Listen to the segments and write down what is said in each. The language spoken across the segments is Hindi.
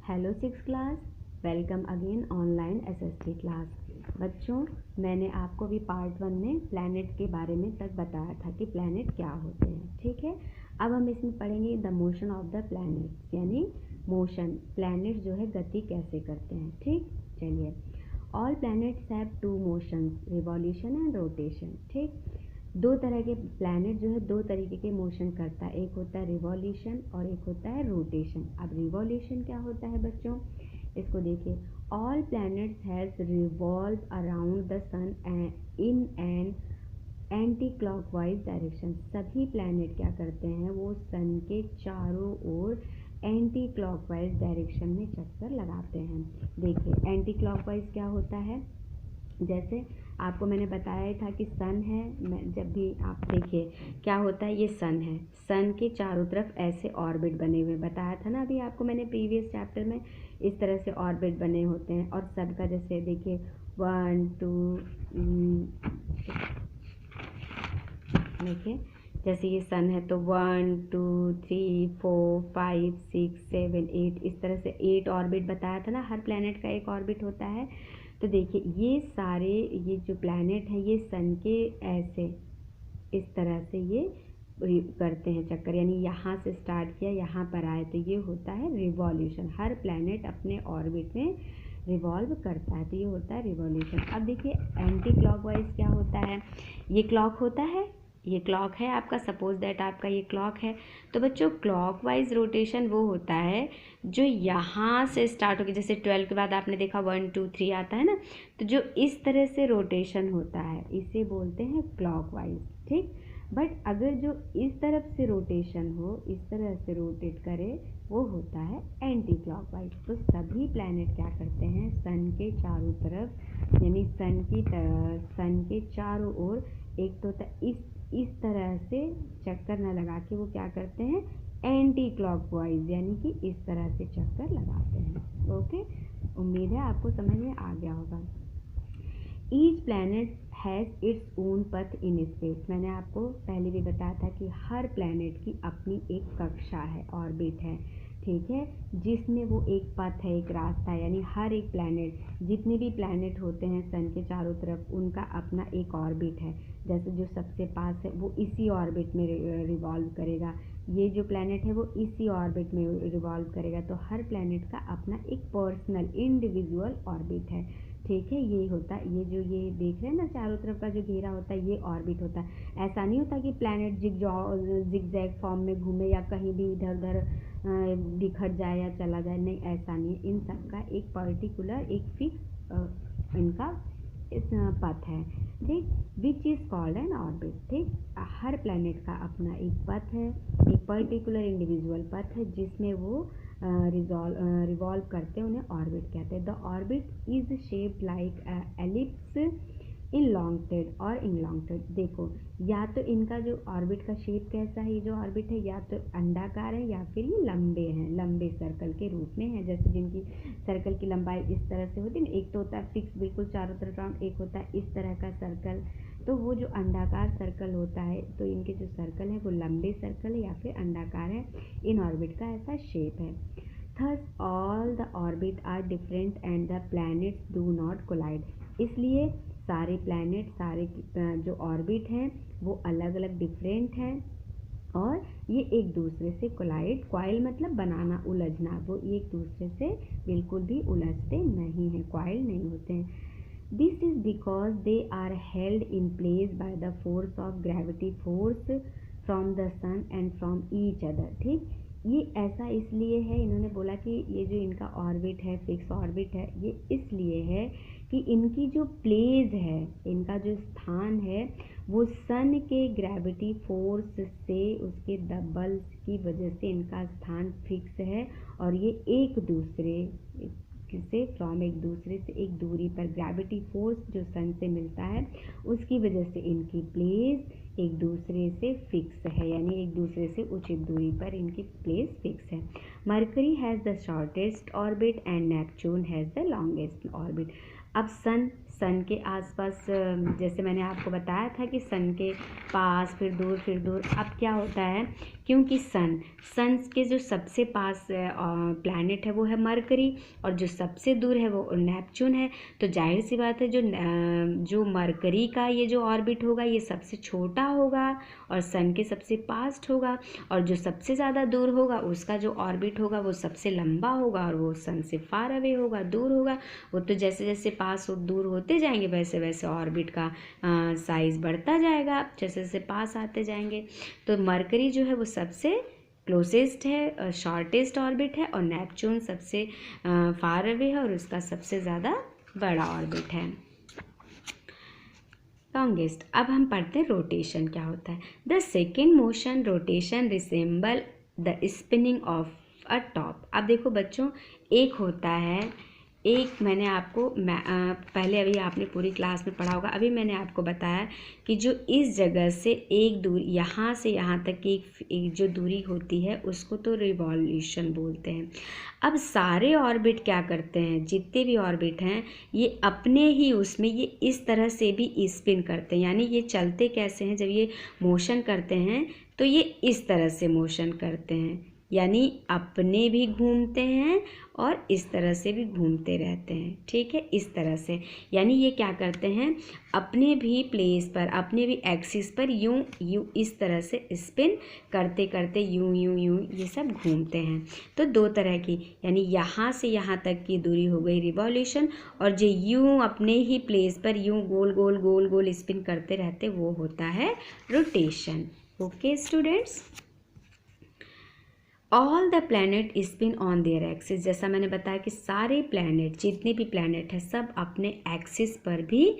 Hello six class, welcome again online SST class. बच्चों, मैंने आपको भी पार्ट 1 में प्लैनेट के बारे में तक बताया था कि प्लैनेट क्या होते हैं। ठीक है, अब हम इसमें पढ़ेंगे the motion of the planet, यानी मोशन, प्लैनेट जो है गति कैसे करते हैं। ठीक, चलिए। All planets have two motions, revolution and rotation. ठीक, दो तरह के प्लैनेट जो है दो तरीके के मोशन करता है, एक होता है रिवॉल्यूशन और एक होता है रोटेशन। अब रिवॉल्यूशन क्या होता है बच्चों, इसको देखिए। All planets has revolve around the sun in an anti clockwise direction. सभी प्लैनेट क्या करते हैं, वो सन के चारों ओर एंटी क्लॉकवाइज डायरेक्शन में चक्कर लगाते हैं। देखिए एंटी क्लॉकवाइज क्या होता है, जैसे आपको मैंने बताया था कि सन है, जब भी आप देखिए क्या होता है, ये सन है, सन के चारों तरफ ऐसे ऑर्बिट बने हुए, बताया था ना अभी आपको मैंने प्रीवियस चैप्टर में। इस तरह से ऑर्बिट बने होते हैं और सन का जैसे देखिए 1 2 देखिए, जैसे ये सन है तो 1 2 3 4 5 6 7 8, इस तरह से 8 ऑर्बिट बताया था ना, हर प्लैनेट का एक ऑर्बिट होता है। तो देखिए ये सारे, ये जो प्लैनेट है ये सन के ऐसे इस तरह से ये करते हैं चक्कर, यानी यहाँ से स्टार्ट किया यहाँ पर आए, तो ये होता है रिवॉल्यूशन। हर प्लैनेट अपने ऑर्बिट में रिवॉल्व करता है, तो ये होता है रिवॉल्यूशन। अब देखिए एंटी क्लॉकवाइज क्या होता है, ये क्लॉक होता है, ये क्लॉक है आपका, सपोज दैट आपका ये क्लॉक है। तो बच्चों क्लॉकवाइज रोटेशन वो होता है जो यहाँ से स्टार्ट होगी, जैसे 12 के बाद आपने देखा 1 2 3 आता है ना, तो जो इस तरह से रोटेशन होता है इसे बोलते हैं क्लॉकवाइज। ठीक, बट अगर जो इस तरफ से रोटेशन हो, इस तरह से रोटेट करे, वो होता है एंटी क्लॉकवाइज। तो सभी प्लैनेट क्या करते हैं, सन के चारों तरफ, यानी सन के चारों ओर, एक तो इस तरह से चक्कर न लगा के वो क्या करते हैं, एंटी क्लॉकवाइज, यानी कि इस तरह से चक्कर लगाते हैं। ओके, उम्मीद है आपको समझ में आ गया होगा। Each planet has its own पथ इन स्पेस। मैंने आपको पहले भी बताया था कि हर प्लैनेट की अपनी एक कक्षा है, ऑर्बिट है, ठीक है, जिसमें वो एक पथ है, एक रास्ता है, यानी हर एक प्लैनेट, जितने भी प्लैनेट होते हैं सन के चारों तरफ, उनका अपना एक ऑर्बिट है। जैसे जो सबसे पास है वो इसी ऑर्बिट में रिवॉल्व करेगा, ये जो प्लैनेट है वो इसी ऑर्बिट में रिवॉल्व करेगा। तो हर प्लैनेट का अपना एक पर्सनल इंडिविजुअल ऑर्बिट है। ठीक है, ये होता है, ये जो ये देख रहे हैं ना चारों तरफ का जो घेरा होता है, ये ऑर्बिट होता है। ऐसा नहीं होता कि प्लैनेट जिगजैग फॉर्म में घूमे या कहीं भी इधर उधर बिखर जाए या चला जाए, नहीं ऐसा नहीं। इन सब का एक पर्टिकुलर, एक फिक्स इनका इस पथ है। ठीक, which is called an orbit. ठीक, हर प्लैनेट का अपना एक पथ है, एक पर्टिकुलर इंडिविजुअल पथ है, जिसमें वो रिवॉल्व करते हैं, उन्हें ऑर्बिट कहते हैं। The orbit is shaped like ellipse elongated और इन लॉन्गटेड। देखो, या तो इनका जो ऑर्बिट का शेप कैसा है, ये जो ऑर्बिट है या तो अंडाकार है या फिर ये लंबे हैं, लंबे सर्कल के रूप में है। जैसे जिनकी सर्कल की लंबाई इस तरह से होती है ना, एक तो होता है फिक्स बिल्कुल चारों तरफ राउंड, एक होता है इस तरह का सर्कल। तो वो जो अंडाकार सर्कल होता है, तो इनके जो सर्कल है वो लंबे सर्कल है या फिर अंडाकार है, इन ऑर्बिट का ऐसा शेप है। Thus all the orbit are different and the planets do not collide। इसलिए सारे प्लैनेट, सारे जो ऑर्बिट हैं वो अलग अलग डिफरेंट हैं और ये एक दूसरे से क्वाइल मतलब बनाना, उलझना, वो एक दूसरे से बिल्कुल भी उलझते नहीं हैं, क्वाइल नहीं होते हैं। This is because they are held in place by the force of gravity, force from the sun and from each other. ठीक, ये ऐसा इसलिए है, इन्होंने बोला कि ये जो इनका ऑर्बिट है, फिक्स ऑर्बिट है, ये इसलिए है कि इनकी जो प्लेस है, इनका जो स्थान है, वो सन के ग्रेविटी फोर्स से, उसके दबल्स की वजह से इनका स्थान फिक्स है और ये एक दूसरे से एक दूसरे से एक दूरी पर, ग्रेविटी फोर्स जो सन से मिलता है उसकी वजह से इनकी प्लेस एक दूसरे से फिक्स है, यानी एक दूसरे से उचित दूरी पर इनकी प्लेस फिक्स है। Mercury has the shortest orbit and Neptune has the longest orbit. अब सन सन के आसपास, जैसे मैंने आपको बताया था कि सन के पास फिर दूर। अब क्या होता है, क्योंकि सन के जो सबसे पास प्लैनेट है वो है मरकरी और जो सबसे दूर है वो नेपच्यून है। तो जाहिर सी बात है जो मरकरी का ये जो ऑर्बिट होगा ये सबसे छोटा होगा और सन के सबसे पास होगा, और जो सबसे ज़्यादा दूर होगा उसका जो ऑर्बिट होगा वो सबसे लंबा होगा और वो सन से फार अवे होगा, दूर होगा। वो तो जैसे जैसे पास और दूर होते जाएंगे वैसे वैसे ऑर्बिट का साइज़ बढ़ता जाएगा, जैसे जैसे पास आते जाएंगे। तो मरकरी जो है वो सबसे क्लोजेस्ट है, शॉर्टेस्ट ऑर्बिट है, और नेपच्यून सबसे फार अवे है और उसका सबसे ज़्यादा बड़ा ऑर्बिट है, लॉन्गेस्ट। अब हम पढ़ते हैं रोटेशन क्या होता है। The second motion rotation resemble the spinning of a top. अब देखो बच्चों, एक होता है, एक मैंने आपको पहले अभी आपने पूरी क्लास में पढ़ा होगा, अभी मैंने आपको बताया कि जो इस जगह से एक दूरी यहाँ से यहाँ तक की एक जो दूरी होती है उसको तो रिवॉल्यूशन बोलते हैं। अब सारे ऑर्बिट क्या करते हैं, जितने भी ऑर्बिट हैं ये अपने ही उसमें ये इस तरह से भी स्पिन करते हैं, यानी ये चलते कैसे हैं, जब ये मोशन करते हैं तो ये इस तरह से मोशन करते हैं, यानी अपने भी घूमते हैं और इस तरह से भी घूमते रहते हैं, ठीक है, इस तरह से। यानी ये क्या करते हैं, अपने भी प्लेस पर, अपने भी एक्सिस पर यूं इस तरह से स्पिन करते करते यूं ये सब घूमते हैं। तो दो तरह की, यानी यहाँ से यहाँ तक की दूरी हो गई रिवॉल्यूशन, और जो यूं अपने ही प्लेस पर यूं गोल गोल स्पिन करते रहते वो होता है rotation. Okay students, all the planet spin on their axis. जैसा मैंने बताया कि सारे प्लैनेट, जितने भी प्लैनेट हैं सब अपने एक्सिस पर भी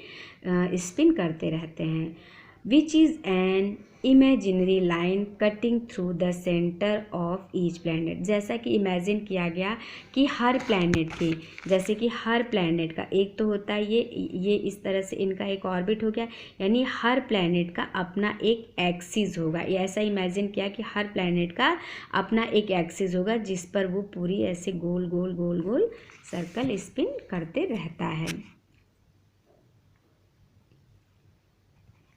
स्पिन करते रहते हैं। Which is an imaginary line cutting through the centre of each planet. जैसा कि इमेजिन किया गया कि हर प्लैनेट की, जैसे कि हर प्लैनेट का एक तो होता है ये इस तरह से इनका एक ऑर्बिट हो गया, यानी हर प्लैनेट का अपना एक एक्सिस होगा। ये ऐसा इमेजिन किया कि हर प्लैनेट का अपना एक एक्सिस होगा जिस पर वो पूरी ऐसे गोल गोल सर्कल स्पिन करते रहता है।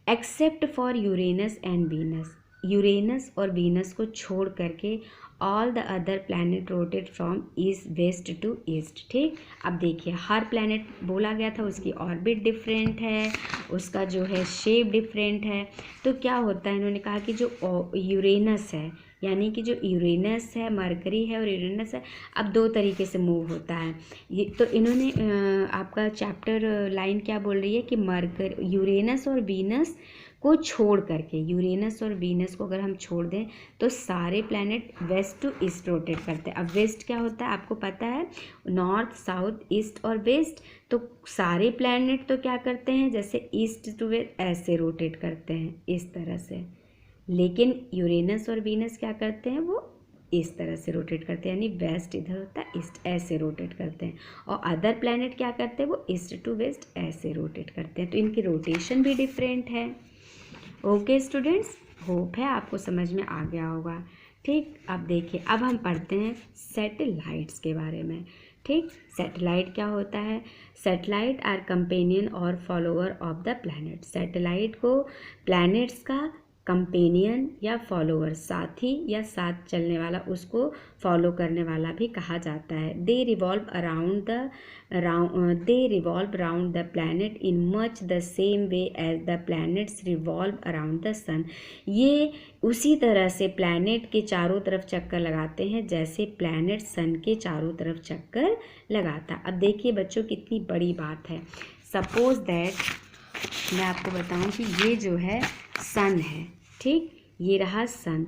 Except for Uranus and Venus. Uranus और वीनस को छोड़ करके all the other planet rotate from east west to east. ठीक, अब देखिए हर प्लैनेट बोला गया था उसकी ऑर्बिट डिफरेंट है, उसका जो है शेप डिफरेंट है। तो क्या होता है, इन्होंने कहा कि जो यूरेनस है, यानी कि जो यूरेनस है, मरकरी है और यूरेनस है, अब दो तरीके से मूव होता है। ये तो इन्होंने आपका चैप्टर लाइन क्या बोल रही है कि यूरेनस और वीनस को छोड़ करके, यूरेनस और वीनस को अगर हम छोड़ दें तो सारे planet west to east rotate करते हैं। अब वेस्ट क्या होता है आपको पता है, नॉर्थ साउथ ईस्ट और वेस्ट। तो सारे प्लैनेट तो क्या करते हैं, जैसे ईस्ट टू वेस्ट ऐसे रोटेट करते हैं इस तरह से, लेकिन यूरेनस और वीनस क्या करते हैं, वो इस तरह से रोटेट करते हैं, यानी वेस्ट इधर होता है, ईस्ट ऐसे रोटेट करते हैं। और अदर प्लैनेट क्या करते हैं, वो ईस्ट टू वेस्ट ऐसे रोटेट करते हैं। तो इनकी रोटेशन भी डिफरेंट है। ओके स्टूडेंट्स, होप है आपको समझ में आ गया होगा। ठीक, अब देखिए, अब हम पढ़ते हैं सैटेलाइट्स के बारे में। ठीक, सैटेलाइट क्या होता है, सैटेलाइट आर कंपेनियन और follower of the planet. Satellite को प्लैनेट्स का कंपेनियन या फॉलोअर, साथी या साथ चलने वाला, उसको फॉलो करने वाला भी कहा जाता है। They revolve around the planet in much the same way as the planets revolve around the sun. ये उसी तरह से प्लैनेट के चारों तरफ चक्कर लगाते हैं जैसे प्लैनेट सन के चारों तरफ चक्कर लगाता। अब देखिए बच्चों, कितनी बड़ी बात है। सपोज दैट मैं आपको बताऊं कि ये जो है सन है, ठीक, ये रहा सन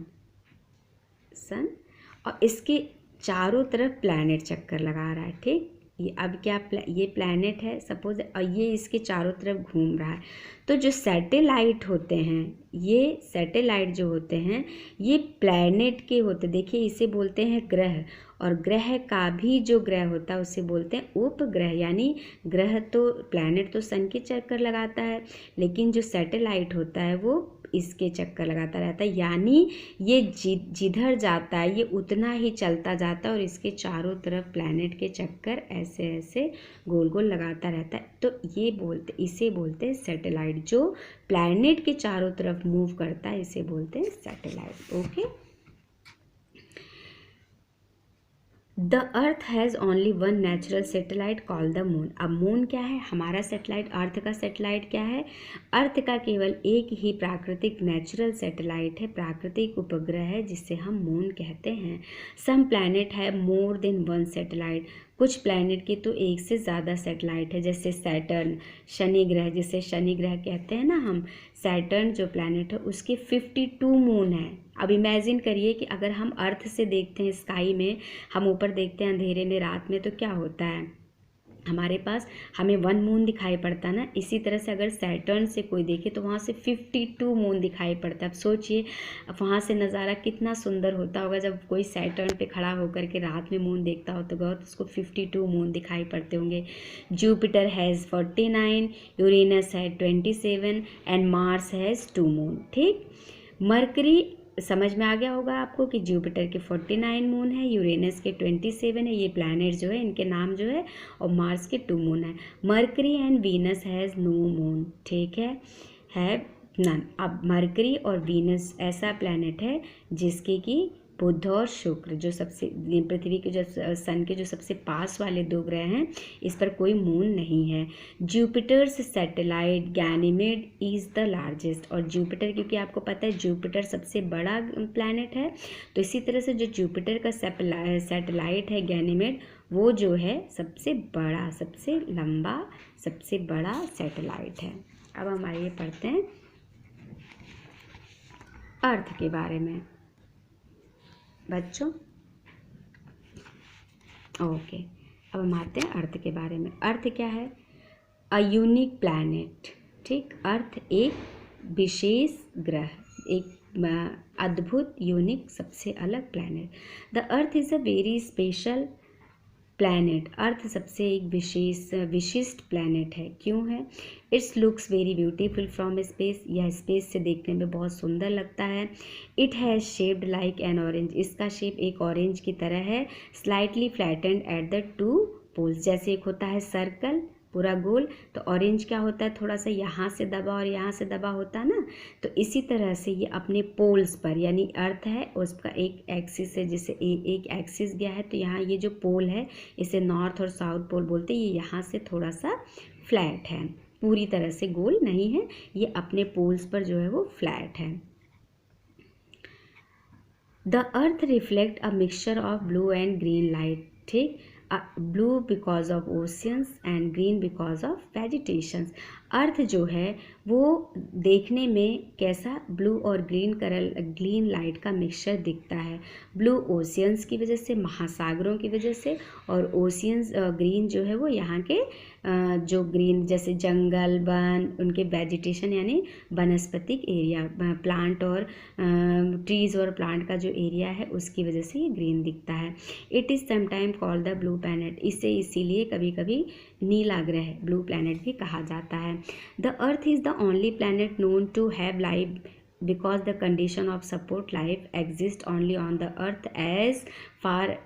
और इसके चारों तरफ प्लैनेट चक्कर लगा रहा है। ठीक, ये अब क्या ये प्लैनेट है सपोज, और ये इसके चारों तरफ घूम रहा है। तो जो सैटेलाइट होते हैं, ये सैटेलाइट जो होते हैं ये प्लैनेट के होते, देखिए इसे बोलते हैं ग्रह, और ग्रह का भी जो ग्रह होता है उसे बोलते हैं उपग्रह। यानी ग्रह तो, प्लैनेट तो सन के चक्कर लगाता है, लेकिन जो सैटेलाइट होता है वो इसके चक्कर लगाता रहता है, यानी ये जिधर जाता है ये उतना ही चलता जाता है और इसके चारों तरफ प्लैनेट के चक्कर ऐसे ऐसे गोल गोल लगाता रहता है। तो इसे बोलते हैं सैटेलाइट। जो प्लैनेट के चारों तरफ मूव करता है इसे बोलते हैं satellite. Okay. The earth has only one natural satellite called the moon. अब मून क्या है? हमारा सैटेलाइट, अर्थ का सैटेलाइट क्या है? अर्थ का केवल एक ही प्राकृतिक नेचुरल सैटेलाइट है, प्राकृतिक उपग्रह है, जिसे हम मून कहते हैं। सम प्लैनेट है मोर देन वन सैटेलाइट। कुछ प्लैनेट की तो एक से ज़्यादा सैटेलाइट है, जैसे सैटर्न, शनि ग्रह, जिसे शनि ग्रह कहते हैं ना हम। सैटर्न जो प्लैनेट है उसके 52 मून है। अब इमेजिन करिए कि अगर हम अर्थ से देखते हैं स्काई में, हम ऊपर देखते हैं अंधेरे में रात में, तो क्या होता है? हमारे पास हमें 1 मून दिखाई पड़ता है ना। इसी तरह से अगर सैटर्न से कोई देखे तो वहाँ से 52 मून दिखाई पड़ता है। अब सोचिए वहाँ से नज़ारा कितना सुंदर होता होगा जब कोई सैटर्न पे खड़ा होकर के रात में मून देखता होगा तो उसको 52 मून दिखाई पड़ते होंगे। जुपिटर हैज़ 49, यूरेनस है 27 एंड मार्स हैज़ 2 मून। ठीक। मरकरी, समझ में आ गया होगा आपको कि जुपिटर के 49 मून है, यूरेनस के 27 है, ये प्लैनेट जो है इनके नाम जो है, और मार्स के 2 मून है। Mercury and Venus has no moon. ठीक है नन। अब मरकरी और वीनस ऐसा प्लैनेट है जिसके कि बुध और शुक्र, जो सबसे पृथ्वी के जो सन के जो सबसे पास वाले 2 ग्रह हैं, इस पर कोई मून नहीं है। Jupiter's satellite Ganymede is the largest. और जुपिटर, क्योंकि आपको पता है जुपिटर सबसे बड़ा प्लैनेट है, तो इसी तरह से जो जुपिटर का सैटेलाइट है गैनीमेड, वो जो है सबसे बड़ा, सबसे लंबा, सबसे बड़ा सैटेलाइट है। अब हम आइए पढ़ते हैं अर्थ के बारे में बच्चों। ओके, अब हम आते हैं अर्थ के बारे में। अर्थ क्या है? A unique planet. ठीक। अर्थ एक विशेष ग्रह, एक अद्भुत, यूनिक, सबसे अलग planet. The earth is a very special planet. Earth सबसे एक विशिष्ट प्लैनेट है। क्यों है? It's looks very beautiful from space. यह स्पेस से देखने में बहुत सुंदर लगता है। It has shaped like an orange. इसका शेप एक ऑरेंज की तरह है। Slightly flattened at the 2 poles. जैसे एक होता है सर्कल पूरा गोल, तो ऑरेंज क्या होता है? थोड़ा सा यहाँ से दबा और यहाँ से दबा होता है ना। तो इसी तरह से ये अपने पोल्स पर, यानी अर्थ है उसका एक एक्सिस है, जिसे एक एक्सिस गया है, तो यहाँ ये जो पोल है इसे नॉर्थ और साउथ पोल बोलते हैं। ये यहाँ से थोड़ा सा फ्लैट है, पूरी तरह से गोल नहीं है, ये अपने पोल्स पर जो है वो फ्लैट है। The earth reflect a mixture of blue and green light. ठीक। Blue because of oceans and green because of vegetations. Earth जो है वो देखने में कैसा? ब्लू और ग्रीन लाइट का मिक्सचर दिखता है। ब्लू ओशियंस की वजह से, महासागरों की वजह से, और ओशियंस ग्रीन जो है वो यहाँ के जो ग्रीन जैसे जंगल, वन, उनके वेजिटेशन यानी वनस्पतिक एरिया, प्लांट और ट्रीज़ और प्लांट का जो एरिया है उसकी वजह से ये ग्रीन दिखता है। It is sometime called the blue planet. इसे इसीलिए कभी कभी नीला ग्रह, ब्लू प्लैनेट भी कहा जाता है। The earth is the only planet known to have life because the condition of support life exists only on the earth as far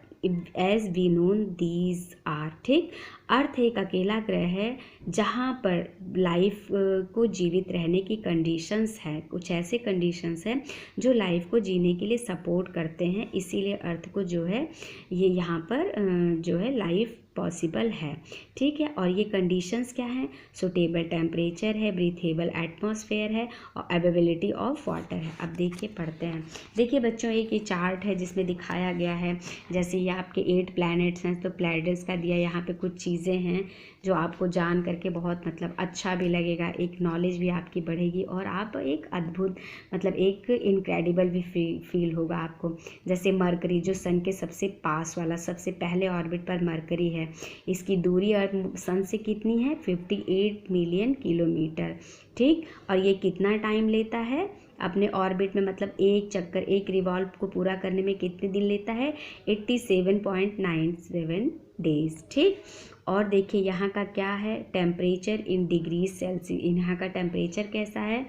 as we know these are। ठीक। अर्थ एक अकेला ग्रह है जहाँ पर लाइफ को जीवित रहने की कंडीशंस हैं। कुछ ऐसे कंडीशंस हैं जो लाइफ को जीने के लिए सपोर्ट करते हैं, इसीलिए अर्थ को जो है ये यहाँ पर जो है लाइफ पॉसिबल है। ठीक है। और ये कंडीशंस क्या हैं? सुटेबल टेम्परेचर है, ब्रीथेबल एटमॉस्फेयर है, और अवेलेबिलिटी ऑफ वाटर है। अब देखिए पढ़ते हैं। देखिए बच्चों, एक ये चार्ट है जिसमें दिखाया गया है, जैसे ये आपके 8 प्लैनेट्स हैं, तो प्लैनेट्स का दिया, यहाँ पे कुछ चीज़ें हैं जो आपको जान करके बहुत मतलब अच्छा भी लगेगा, एक नॉलेज भी आपकी बढ़ेगी, और आप एक अद्भुत मतलब एक इनक्रेडिबल भी फील होगा आपको। जैसे मरकरी, जो सन के सबसे पास वाला, सबसे पहले ऑर्बिट पर मरकरी है, इसकी दूरी अर्थ सन से कितनी है? 58 मिलियन किलोमीटर। ठीक। और ये कितना टाइम लेता है अपने ऑर्बिट में, मतलब एक चक्कर, एक रिवॉल्व को पूरा करने में कितने दिन लेता है? 87.97 डेज। ठीक। और देखिए यहाँ का क्या है? Temperature in degree Celsius. यहाँ का टेम्परेचर कैसा है?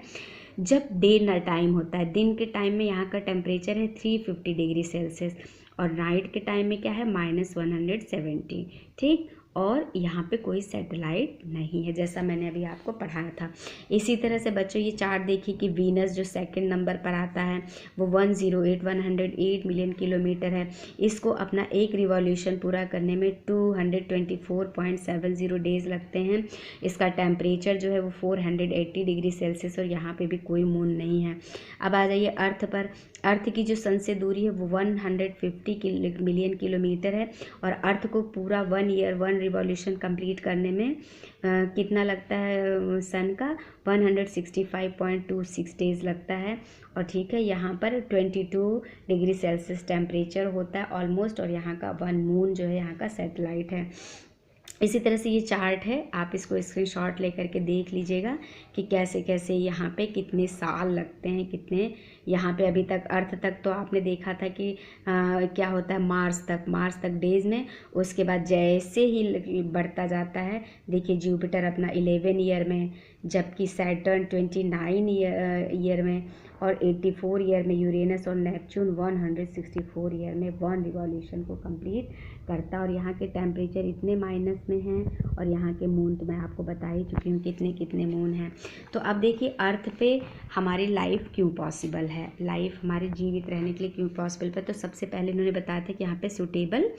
जब डे ना टाइम होता है, दिन के टाइम में यहाँ का टेम्परेचर है 350 डिग्री सेल्सियस और नाइट के टाइम में क्या है -170, ठीक। और यहाँ पे कोई सैटेलाइट नहीं है, जैसा मैंने अभी आपको पढ़ाया था। इसी तरह से बच्चों ये चार्ट देखिए कि वीनस जो सेकंड नंबर पर आता है वो 108 मिलियन किलोमीटर है। इसको अपना एक रिवॉल्यूशन पूरा करने में 224.70 डेज लगते हैं। इसका टेम्परेचर जो है वो 480 डिग्री सेल्सियस और यहाँ पे भी कोई मून नहीं है। अब आ जाइए अर्थ पर। अर्थ की जो सन से दूरी है वो 150 मिलियन किलोमीटर है और अर्थ को पूरा 1 ईयर 1 रिवॉल्यूशन कंप्लीट करने में कितना लगता है सन का 165.26 डेज लगता है। और ठीक है, यहाँ पर 22 डिग्री सेल्सियस टेम्परेचर होता है ऑलमोस्ट और यहाँ का 1 मून जो है यहाँ का सैटेलाइट है। इसी तरह से ये चार्ट है, आप इसको स्क्रीनशॉट लेकर के देख लीजिएगा कि कैसे कैसे यहाँ पे कितने साल लगते हैं, कितने यहाँ पे अभी तक अर्थ तक तो आपने देखा था कि क्या होता है मार्स तक डेज में। उसके बाद जैसे ही बढ़ता जाता है, देखिए जुपिटर अपना 11 ईयर में, जबकि सैटर्न 29 ईयर में और 84 ईयर में यूरेनस और नेपच्यून 164 ईयर में 1 रिवॉल्यूशन को कंप्लीट करता है। और यहाँ के टेम्परेचर इतने माइनस में हैं और यहाँ के मून तो मैं आपको बता ही चुकी हूँ कितने कितने मून हैं। तो अब देखिए अर्थ पे हमारी लाइफ क्यों पॉसिबल है, लाइफ हमारे जीवित रहने के लिए क्यों पॉसिबल है। तो सबसे पहले इन्होंने बताया था कि यहाँ पे सूटेबल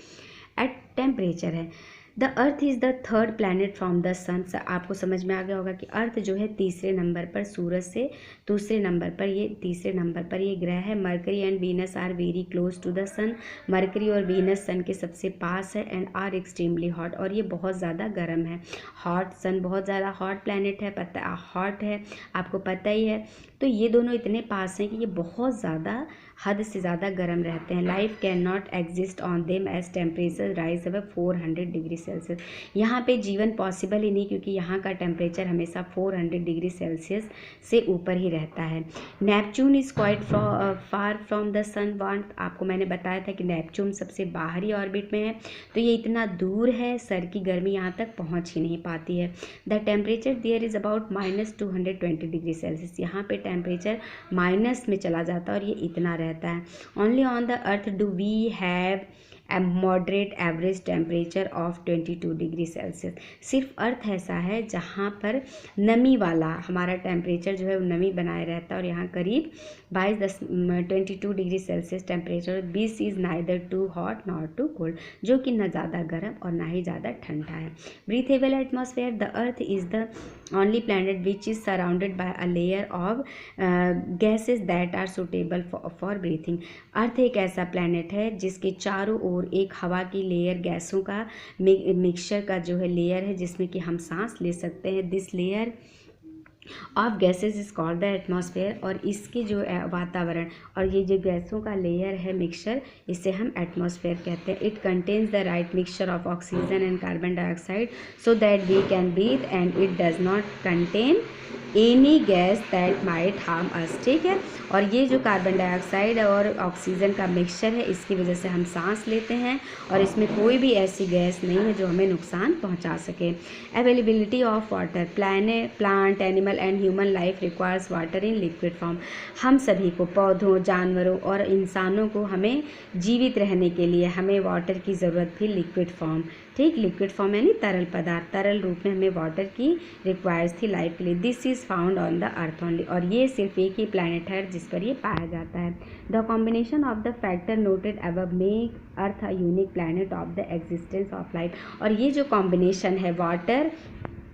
एट टेम्परेचर है। The earth is the third planet from the sun. आपको समझ में आ गया होगा कि अर्थ जो है तीसरे नंबर पर, सूरज से तीसरे नंबर पर ये ग्रह है। Mercury and Venus are very close to the sun. Mercury और वीनस सन के सबसे पास है एंड आर एक्सट्रीमली हॉट, और ये बहुत ज़्यादा गर्म है। हॉट, सन बहुत ज़्यादा हॉट प्लैनेट है, हॉट है, आपको पता ही है। तो ये दोनों इतने पास हैं कि ये बहुत ज़्यादा हद से ज़्यादा गर्म रहते हैं। Life can not exist on them as temperature rise above 400 degree Celsius. यहाँ पे जीवन पॉसिबल ही नहीं, क्योंकि यहाँ का टेम्परेचर हमेशा 400 डिग्री सेल्सियस से ऊपर ही रहता है। Neptune is quite far from the sun. वांट, आपको मैंने बताया था कि नेपच्यून सबसे बाहरी ऑर्बिट में है, तो ये इतना दूर है, सर की गर्मी यहाँ तक पहुँच ही नहीं पाती है। The temperature there is about -220 degree Celsius. यहाँ पे टेम्परेचर माइनस में चला जाता है और ये इतना रहता है। Only on the earth do we have a moderate average temperature of 22 degree Celsius. सिर्फ अर्थ ऐसा है जहाँ पर नमी वाला हमारा टेम्परेचर जो है वो नमी बनाए रहता है और यहाँ करीब 22 degree Celsius temperature. This is neither too hot not too cold, जो कि न ज़्यादा गर्म और ना ही ज़्यादा ठंडा है। Breathable atmosphere. The earth is the only planet which is surrounded by a layer of gases that are suitable for breathing। अर्थ एक ऐसा प्लैनेट है जिसके चारों ओर एक हवा की लेयर, गैसों का मिक्सचर का जो है लेयर है, जिसमें कि हम सांस ले सकते हैं। This layer of gases is called the atmosphere. और इसके जो वातावरण और ये जो गैसों का लेयर है मिक्सचर, इसे हम एटमॉस्फेयर कहते हैं। It contains the right mixture of oxygen and carbon dioxide so that we can breathe and it does not contain any gas that might harm us. ठीक है, और ये जो कार्बन डाइऑक्साइड और ऑक्सीजन का मिक्सचर है, इसकी वजह से हम सांस लेते हैं और इसमें कोई भी ऐसी गैस नहीं है जो हमें नुकसान पहुंचा सके। Availability of water. Plant, animal and human life requires water in liquid form. हम सभी को, पौधों, जानवरों और इंसानों को, हमें जीवित रहने के लिए हमें वाटर की ज़रूरत थी लिक्विड फॉर्म। ठीक, लिक्विड फॉर्म यानी तरल पदार्थ, तरल रूप में हमें वाटर की रिक्वायर्स थी लाइफ के लिए। This is found on the earth only. और ये सिर्फ एक ही प्लैनेट है जिस पर ये पाया जाता है। The combination of the factor noted above make earth a unique planet of the existence of life. और ये जो कॉम्बिनेशन है वाटर,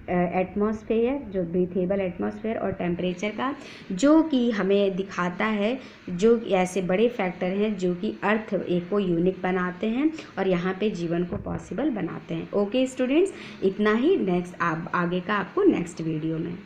एटमॉस्फेयर, जो ब्रीथेबल एटमॉस्फेयर और टेम्परेचर का, जो कि हमें दिखाता है, जो ऐसे बड़े फैक्टर हैं जो कि अर्थ एक को यूनिक बनाते हैं और यहाँ पे जीवन को पॉसिबल बनाते हैं। ओके स्टूडेंट्स, इतना ही। नेक्स्ट आगे का आपको नेक्स्ट वीडियो में।